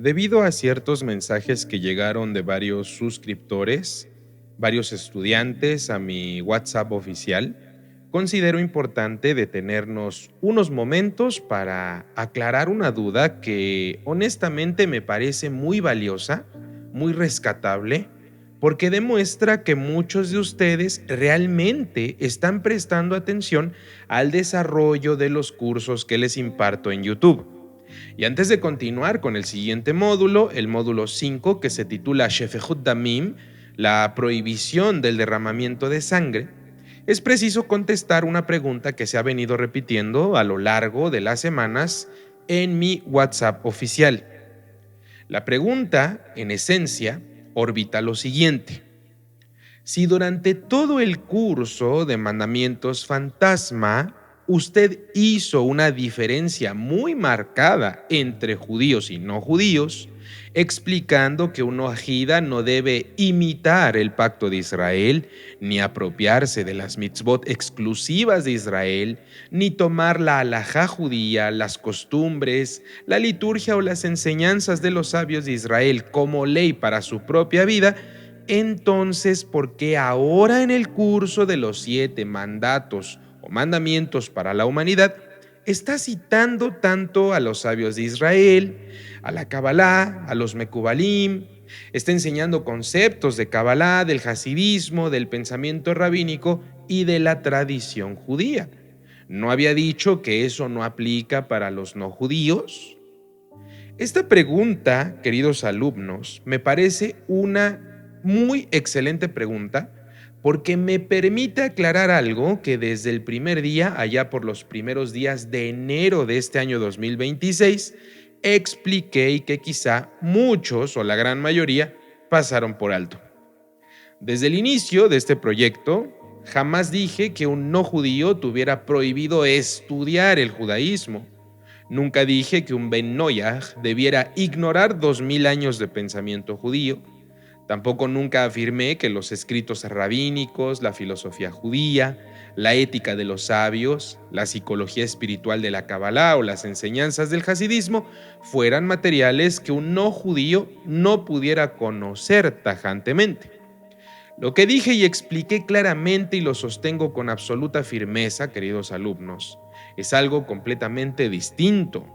Debido a ciertos mensajes que llegaron de varios suscriptores, varios estudiantes a mi WhatsApp oficial, considero importante detenernos unos momentos para aclarar una duda que honestamente me parece muy valiosa, muy rescatable, porque demuestra que muchos de ustedes realmente están prestando atención al desarrollo de los cursos que les imparto en YouTube. Y antes de continuar con el siguiente módulo, el módulo 5, que se titula Shefehut Damim, la prohibición del derramamiento de sangre, es preciso contestar una pregunta que se ha venido repitiendo a lo largo de las semanas en mi WhatsApp oficial. La pregunta, en esencia, orbita lo siguiente. Si durante todo el curso de mandamientos fantasma usted hizo una diferencia muy marcada entre judíos y no judíos, explicando que un ojida no debe imitar el pacto de Israel, ni apropiarse de las mitzvot exclusivas de Israel, ni tomar la halajá judía, las costumbres, la liturgia o las enseñanzas de los sabios de Israel como ley para su propia vida, entonces, ¿por qué ahora en el curso de los 7 mandatos o mandamientos para la humanidad está citando tanto a los sabios de Israel, a la Kabbalah, a los Mekubalim? Está enseñando conceptos de Kabbalah, del hasidismo, del pensamiento rabínico y de la tradición judía. ¿No había dicho que eso no aplica para los no judíos? Esta pregunta, queridos alumnos, me parece una muy excelente pregunta porque me permite aclarar algo que desde el primer día, allá por los primeros días de enero de este año 2026, expliqué y que quizá muchos o la gran mayoría pasaron por alto. Desde el inicio de este proyecto, jamás dije que un no judío tuviera prohibido estudiar el judaísmo. Nunca dije que un Ben Noyaj debiera ignorar 2000 años de pensamiento judío. Tampoco nunca afirmé que los escritos rabínicos, la filosofía judía, la ética de los sabios, la psicología espiritual de la Kabbalah o las enseñanzas del hasidismo fueran materiales que un no judío no pudiera conocer tajantemente. Lo que dije y expliqué claramente y lo sostengo con absoluta firmeza, queridos alumnos, es algo completamente distinto.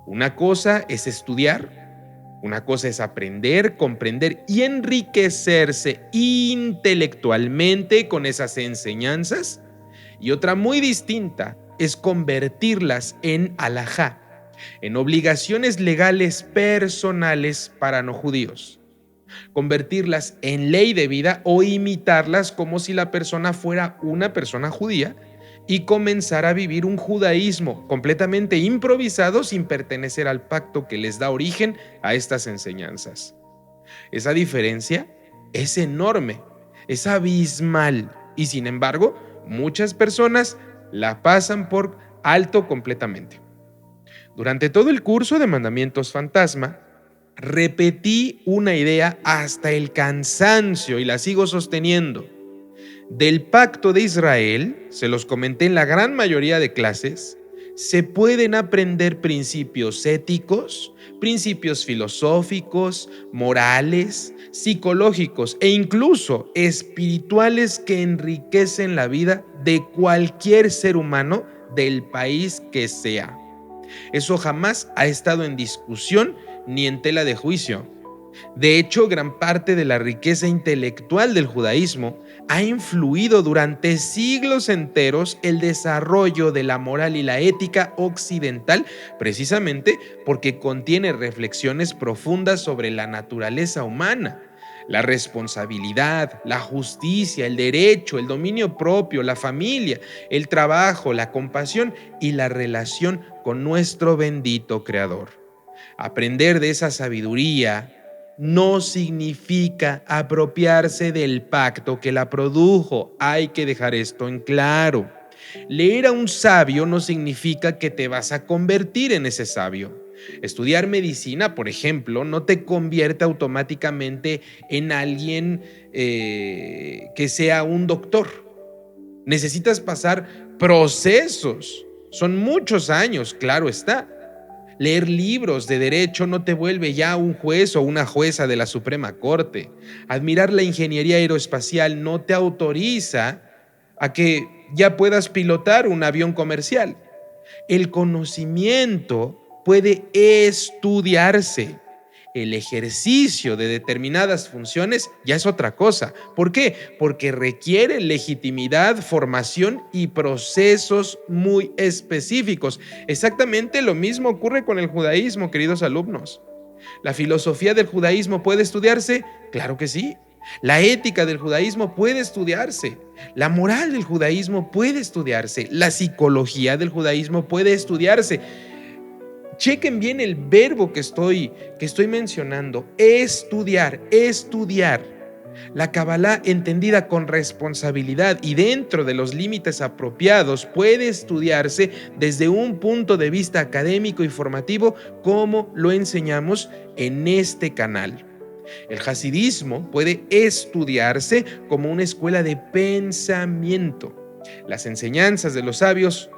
Una cosa es estudiar, una cosa es aprender, comprender y enriquecerse intelectualmente con esas enseñanzas, y otra muy distinta es convertirlas en alajá, en obligaciones legales personales para no judíos, convertirlas en ley de vida o imitarlas como si la persona fuera una persona judía y comenzar a vivir un judaísmo completamente improvisado sin pertenecer al pacto que les da origen a estas enseñanzas. Esa diferencia es enorme, es abismal y sin embargo muchas personas la pasan por alto completamente. Durante todo el curso de Mandamientos Fantasma, repetí una idea hasta el cansancio y la sigo sosteniendo. Del pacto de Israel, se los comenté en la gran mayoría de clases, se pueden aprender principios éticos, principios filosóficos, morales, psicológicos e incluso espirituales que enriquecen la vida de cualquier ser humano del país que sea. Eso jamás ha estado en discusión ni en tela de juicio. De hecho, gran parte de la riqueza intelectual del judaísmo ha influido durante siglos enteros el desarrollo de la moral y la ética occidental, precisamente porque contiene reflexiones profundas sobre la naturaleza humana, la responsabilidad, la justicia, el derecho, el dominio propio, la familia, el trabajo, la compasión y la relación con nuestro bendito Creador. Aprender de esa sabiduría no significa apropiarse del pacto que la produjo. Hay que dejar esto en claro. Leer a un sabio no significa que te vas a convertir en ese sabio. Estudiar medicina, por ejemplo, no te convierte automáticamente en alguien que sea un doctor. Necesitas pasar procesos. Son muchos años, claro está. Leer libros de derecho no te vuelve ya un juez o una jueza de la Suprema Corte. Admirar la ingeniería aeroespacial no te autoriza a que ya puedas pilotar un avión comercial. El conocimiento puede estudiarse. El ejercicio de determinadas funciones ya es otra cosa. ¿Por qué? Porque requiere legitimidad, formación y procesos muy específicos. Exactamente lo mismo ocurre con el judaísmo, queridos alumnos. ¿La filosofía del judaísmo puede estudiarse? Claro que sí. La ética del judaísmo puede estudiarse. La moral del judaísmo puede estudiarse. La psicología del judaísmo puede estudiarse. Chequen bien el verbo que estoy mencionando. Estudiar, estudiar. La Kabbalah, entendida con responsabilidad y dentro de los límites apropiados, puede estudiarse desde un punto de vista académico y formativo, como lo enseñamos en este canal. El hasidismo puede estudiarse como una escuela de pensamiento. Las enseñanzas de los sabios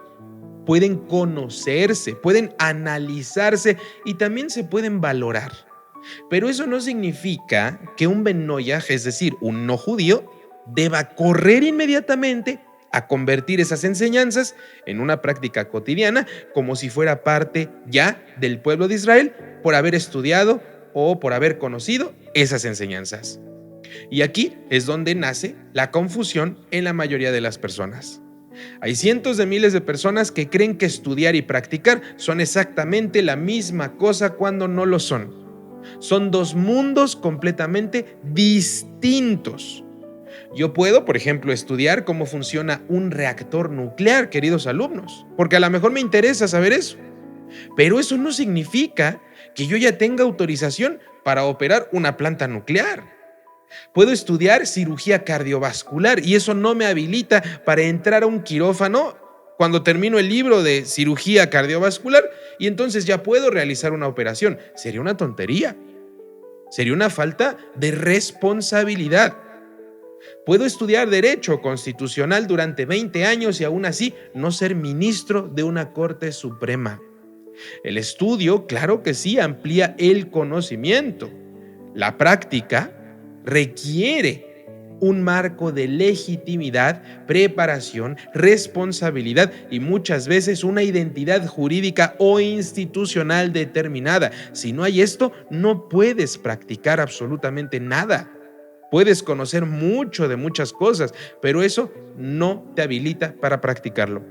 pueden conocerse, pueden analizarse y también se pueden valorar. Pero eso no significa que un Ben Noyaj, es decir, un no judío, deba correr inmediatamente a convertir esas enseñanzas en una práctica cotidiana como si fuera parte ya del pueblo de Israel por haber estudiado o por haber conocido esas enseñanzas. Y aquí es donde nace la confusión en la mayoría de las personas. Hay cientos de miles de personas que creen que estudiar y practicar son exactamente la misma cosa cuando no lo son. Son dos mundos completamente distintos. Yo puedo, por ejemplo, estudiar cómo funciona un reactor nuclear, queridos alumnos, porque a lo mejor me interesa saber eso. Pero eso no significa que yo ya tenga autorización para operar una planta nuclear. Puedo estudiar cirugía cardiovascular y eso no me habilita para entrar a un quirófano cuando termino el libro de cirugía cardiovascular y entonces ya puedo realizar una operación. Sería una tontería. Sería una falta de responsabilidad. Puedo estudiar Derecho Constitucional durante 20 años y aún así no ser ministro de una Corte Suprema. El estudio, claro que sí, amplía el conocimiento. La práctica requiere un marco de legitimidad, preparación, responsabilidad y muchas veces una identidad jurídica o institucional determinada. Si no hay esto, no puedes practicar absolutamente nada. Puedes conocer mucho de muchas cosas, pero eso no te habilita para practicarlo.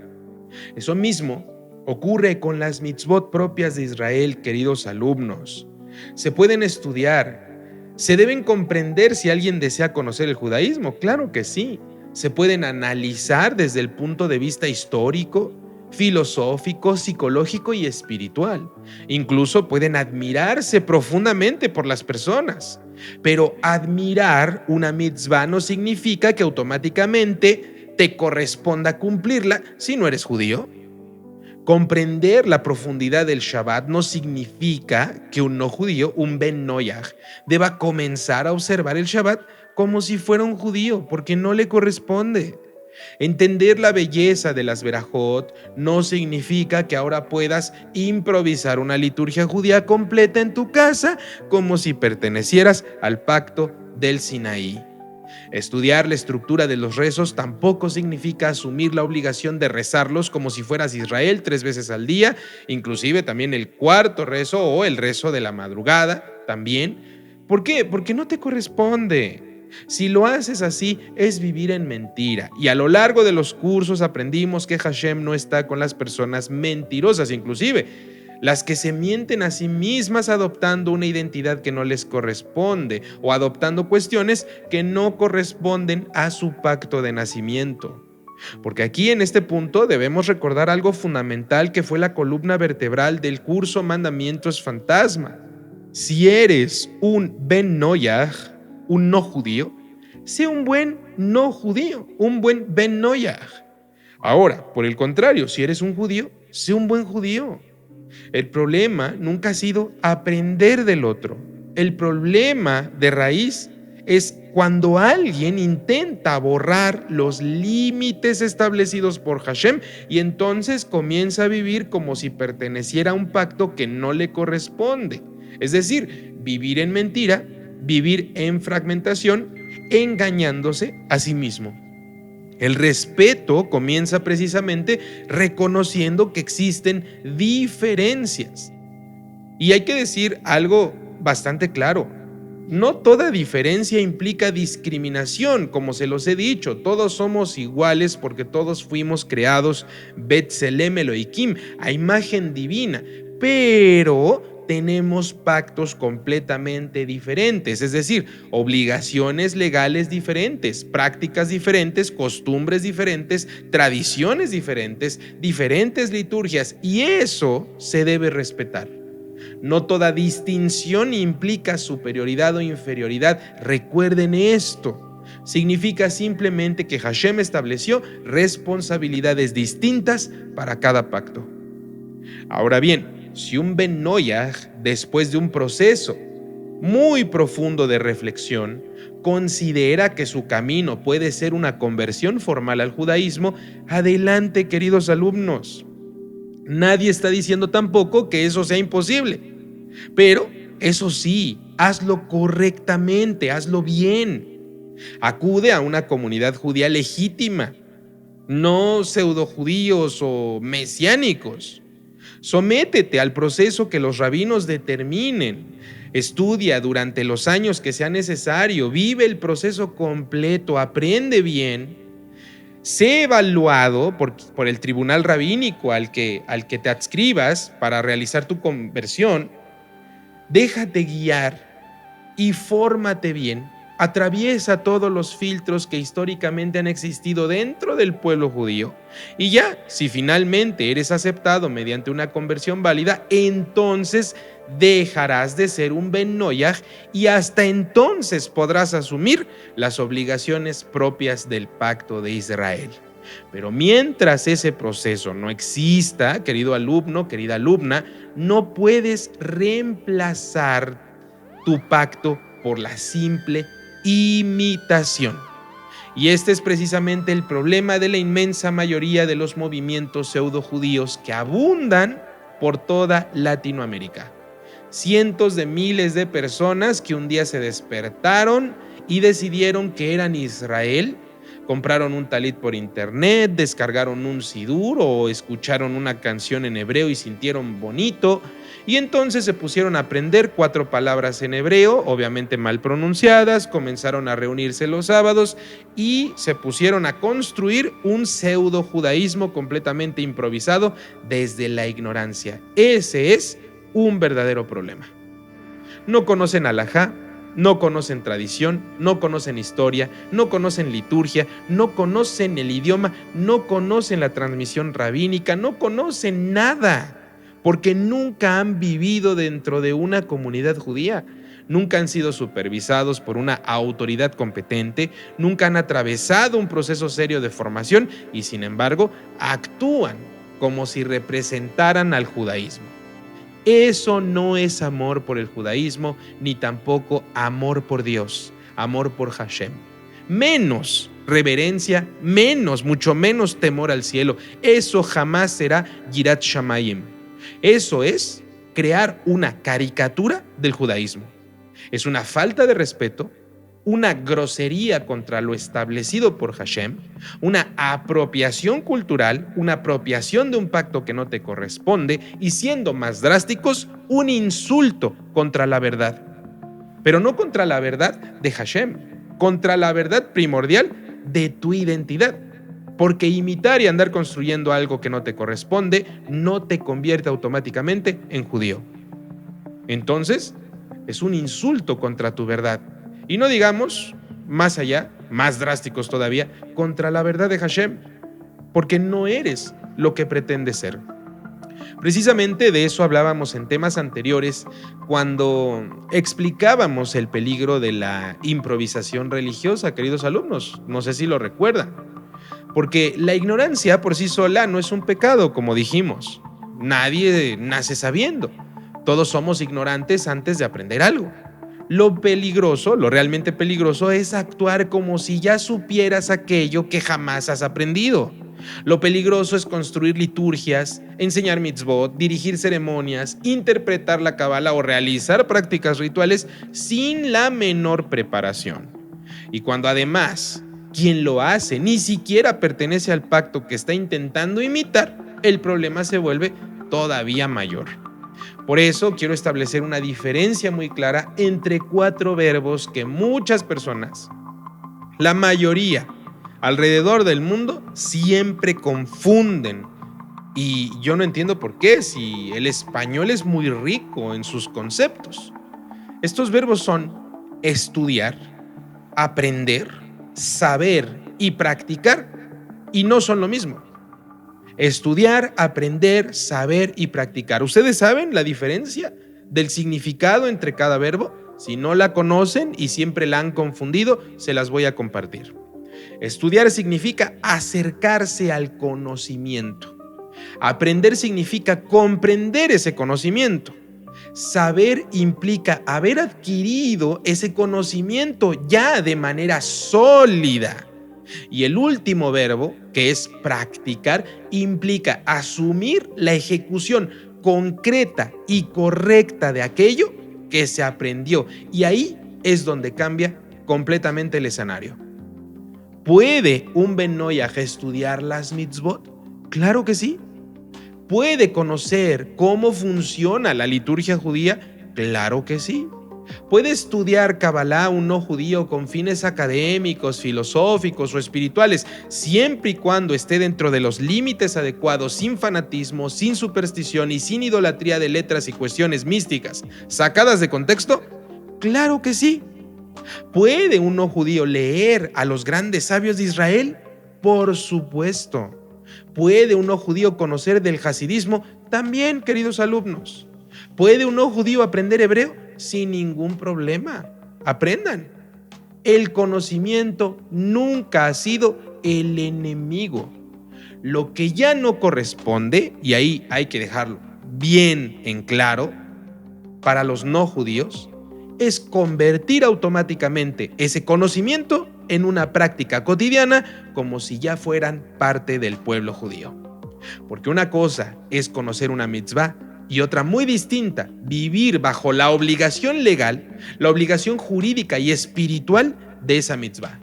Eso mismo ocurre con las mitzvot propias de Israel, queridos alumnos. Se pueden estudiar. ¿Se deben comprender si alguien desea conocer el judaísmo? Claro que sí. Se pueden analizar desde el punto de vista histórico, filosófico, psicológico y espiritual. Incluso pueden admirarse profundamente por las personas. Pero admirar una mitzvah no significa que automáticamente te corresponda cumplirla si no eres judío. Comprender la profundidad del Shabbat no significa que un no judío, un Ben Noyaj, deba comenzar a observar el Shabbat como si fuera un judío, porque no le corresponde. Entender la belleza de las Berajot no significa que ahora puedas improvisar una liturgia judía completa en tu casa como si pertenecieras al pacto del Sinaí. Estudiar la estructura de los rezos tampoco significa asumir la obligación de rezarlos como si fueras Israel 3 veces al día, inclusive también el cuarto rezo o el rezo de la madrugada también. ¿Por qué? Porque no te corresponde. Si lo haces así, es vivir en mentira. Y a lo largo de los cursos aprendimos que Hashem no está con las personas mentirosas, inclusive las que se mienten a sí mismas adoptando una identidad que no les corresponde o adoptando cuestiones que no corresponden a su pacto de nacimiento. Porque aquí en este punto debemos recordar algo fundamental que fue la columna vertebral del curso Mandamientos Fantasma. Si eres un Ben Noyaj, un no judío, sé un buen no judío, un buen Ben Noyaj. Ahora, por el contrario, si eres un judío, sé un buen judío. El problema nunca ha sido aprender del otro. El problema de raíz es cuando alguien intenta borrar los límites establecidos por Hashem y entonces comienza a vivir como si perteneciera a un pacto que no le corresponde. Es decir, vivir en mentira, vivir en fragmentación, engañándose a sí mismo. El respeto comienza precisamente reconociendo que existen diferencias. Y hay que decir algo bastante claro. No toda diferencia implica discriminación, como se los he dicho. Todos somos iguales porque todos fuimos creados Betzelem Elohim, a imagen divina. Pero tenemos pactos completamente diferentes, es decir, obligaciones legales diferentes, prácticas diferentes, costumbres diferentes, tradiciones diferentes, diferentes liturgias, y eso se debe respetar. No toda distinción implica superioridad o inferioridad. Recuerden esto. Significa simplemente que Hashem estableció responsabilidades distintas para cada pacto. Ahora bien, si un Ben Noyaj, después de un proceso muy profundo de reflexión, considera que su camino puede ser una conversión formal al judaísmo, adelante, queridos alumnos. Nadie está diciendo tampoco que eso sea imposible, pero eso sí, hazlo correctamente, hazlo bien. Acude a una comunidad judía legítima, no pseudojudíos o mesiánicos. Sométete al proceso que los rabinos determinen. Estudia durante los años que sea necesario, vive el proceso completo, aprende bien. Sé evaluado por el tribunal rabínico al que te adscribas para realizar tu conversión. Déjate guiar y fórmate bien. Atraviesa todos los filtros que históricamente han existido dentro del pueblo judío. Y ya, si finalmente eres aceptado mediante una conversión válida, entonces dejarás de ser un Ben Noyaj y hasta entonces podrás asumir las obligaciones propias del pacto de Israel. Pero mientras ese proceso no exista, querido alumno, querida alumna, no puedes reemplazar tu pacto por la simple imitación. Y este es precisamente el problema de la inmensa mayoría de los movimientos pseudojudíos que abundan por toda Latinoamérica. Cientos de miles de personas que un día se despertaron y decidieron que eran Israel, compraron un talit por internet, descargaron un sidur o escucharon una canción en hebreo y sintieron bonito, y entonces se pusieron a aprender 4 palabras en hebreo, obviamente mal pronunciadas, comenzaron a reunirse los sábados y se pusieron a construir un pseudo judaísmo completamente improvisado desde la ignorancia. Ese es un verdadero problema. No conocen halajá, no conocen tradición, no conocen historia, no conocen liturgia, no conocen el idioma, no conocen la transmisión rabínica, no conocen nada, porque nunca han vivido dentro de una comunidad judía, nunca han sido supervisados por una autoridad competente, nunca han atravesado un proceso serio de formación y, sin embargo, actúan como si representaran al judaísmo. Eso no es amor por el judaísmo, ni tampoco amor por Dios, amor por Hashem. Menos reverencia, mucho menos temor al cielo. Eso jamás será Yirat Shamayim. Eso es crear una caricatura del judaísmo. Es una falta de respeto, una grosería contra lo establecido por Hashem, una apropiación cultural, una apropiación de un pacto que no te corresponde y, siendo más drásticos, un insulto contra la verdad. Pero no contra la verdad de Hashem, contra la verdad primordial de tu identidad. Porque imitar y andar construyendo algo que no te corresponde no te convierte automáticamente en judío. Entonces, es un insulto contra tu verdad. Y no digamos, más allá, más drásticos todavía, contra la verdad de Hashem, porque no eres lo que pretendes ser. Precisamente de eso hablábamos en temas anteriores cuando explicábamos el peligro de la improvisación religiosa, queridos alumnos. No sé si lo recuerdan. Porque la ignorancia por sí sola no es un pecado, como dijimos. Nadie nace sabiendo. Todos somos ignorantes antes de aprender algo. Lo peligroso, lo realmente peligroso es actuar como si ya supieras aquello que jamás has aprendido. Lo peligroso es construir liturgias, enseñar mitzvot, dirigir ceremonias, interpretar la cábala o realizar prácticas rituales sin la menor preparación. Y cuando además quien lo hace ni siquiera pertenece al pacto que está intentando imitar, el problema se vuelve todavía mayor. Por eso quiero establecer una diferencia muy clara entre 4 verbos que muchas personas, la mayoría alrededor del mundo, siempre confunden. Y yo no entiendo por qué, si el español es muy rico en sus conceptos. Estos verbos son estudiar, aprender, saber y practicar, y no son lo mismo. Estudiar, aprender, saber y practicar. ¿Ustedes saben la diferencia del significado entre cada verbo? Si no la conocen y siempre la han confundido, se las voy a compartir. Estudiar significa acercarse al conocimiento. Aprender significa comprender ese conocimiento. Saber implica haber adquirido ese conocimiento ya de manera sólida. Y el último verbo, que es practicar, implica asumir la ejecución concreta y correcta de aquello que se aprendió. Y ahí es donde cambia completamente el escenario. ¿Puede un Ben Noyaj estudiar las mitzvot? Claro que sí. ¿Puede conocer cómo funciona la liturgia judía? Claro que sí. ¿Puede estudiar Kabbalah un no judío con fines académicos, filosóficos o espirituales, siempre y cuando esté dentro de los límites adecuados, sin fanatismo, sin superstición y sin idolatría de letras y cuestiones místicas sacadas de contexto? Claro que sí. ¿Puede un no judío leer a los grandes sabios de Israel? Por supuesto. ¿Puede un no judío conocer del hasidismo? También, queridos alumnos. ¿Puede un no judío aprender hebreo? Sin ningún problema. Aprendan. El conocimiento nunca ha sido el enemigo. Lo que ya no corresponde, y ahí hay que dejarlo bien en claro, para los no judíos, es convertir automáticamente ese conocimiento en una práctica cotidiana como si ya fueran parte del pueblo judío. Porque una cosa es conocer una mitzvah y otra muy distinta, vivir bajo la obligación legal, la obligación jurídica y espiritual de esa mitzvah.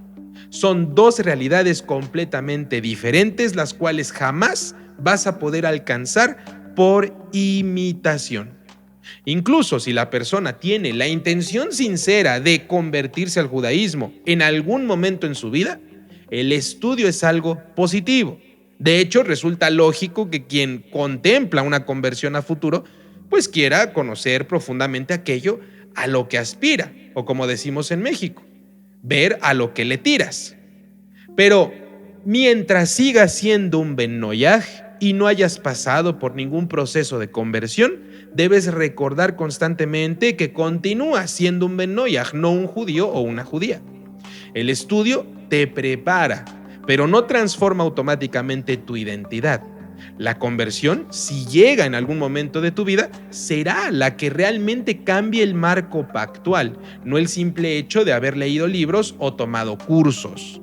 Son 2 realidades completamente diferentes, las cuales jamás vas a poder alcanzar por imitación. Incluso si la persona tiene la intención sincera de convertirse al judaísmo en algún momento en su vida, el estudio es algo positivo. De hecho, resulta lógico que quien contempla una conversión a futuro, pues quiera conocer profundamente aquello a lo que aspira, o como decimos en México, ver a lo que le tiras. Pero mientras sigas siendo un Ben Noyaj y no hayas pasado por ningún proceso de conversión, debes recordar constantemente que continúas siendo un Ben Noyaj, no un judío o una judía. El estudio te prepara, pero no transforma automáticamente tu identidad. La conversión, si llega en algún momento de tu vida, será la que realmente cambie el marco pactual, no el simple hecho de haber leído libros o tomado cursos.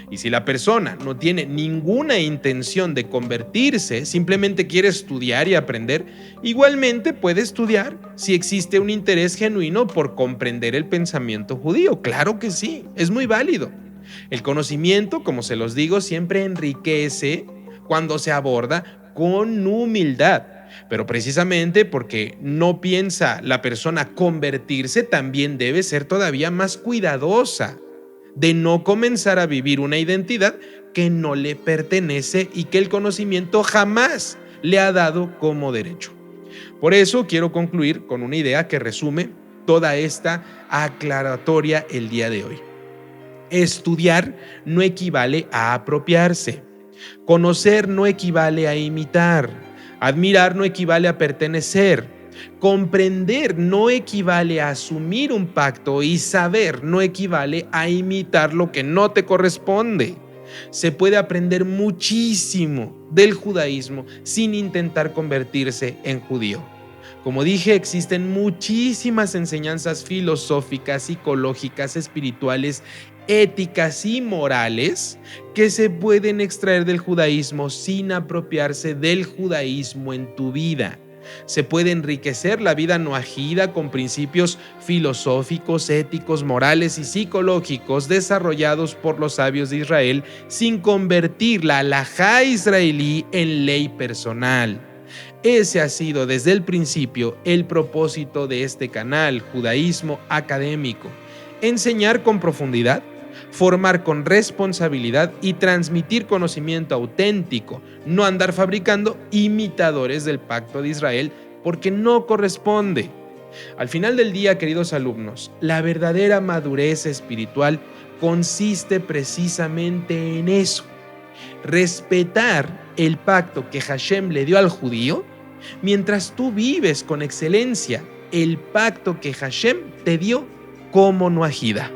Y si la persona no tiene ninguna intención de convertirse, simplemente quiere estudiar y aprender, igualmente puede estudiar si existe un interés genuino por comprender el pensamiento judío. Claro que sí, es muy válido. El conocimiento, como se los digo, siempre enriquece cuando se aborda con humildad. Pero precisamente porque no piensa la persona convertirse, también debe ser todavía más cuidadosa de no comenzar a vivir una identidad que no le pertenece y que el conocimiento jamás le ha dado como derecho. Por eso quiero concluir con una idea que resume toda esta aclaratoria el día de hoy. Estudiar no equivale a apropiarse. Conocer no equivale a imitar. Admirar no equivale a pertenecer. Comprender no equivale a asumir un pacto y saber no equivale a imitar lo que no te corresponde. Se puede aprender muchísimo del judaísmo sin intentar convertirse en judío. Como dije, existen muchísimas enseñanzas filosóficas, psicológicas, espirituales, éticas y morales que se pueden extraer del judaísmo sin apropiarse del judaísmo en tu vida. Se puede enriquecer la vida noajida con principios filosóficos, éticos, morales y psicológicos desarrollados por los sabios de Israel sin convertir la halajá israelí en ley personal. Ese ha sido desde el principio el propósito de este canal, Judaísmo Académico: enseñar con profundidad, formar con responsabilidad y transmitir conocimiento auténtico, no andar fabricando imitadores del pacto de Israel porque no corresponde. Al final del día, queridos alumnos, la verdadera madurez espiritual consiste precisamente en eso: respetar el pacto que Hashem le dio al judío, mientras tú vives con excelencia el pacto que Hashem te dio como Noahida.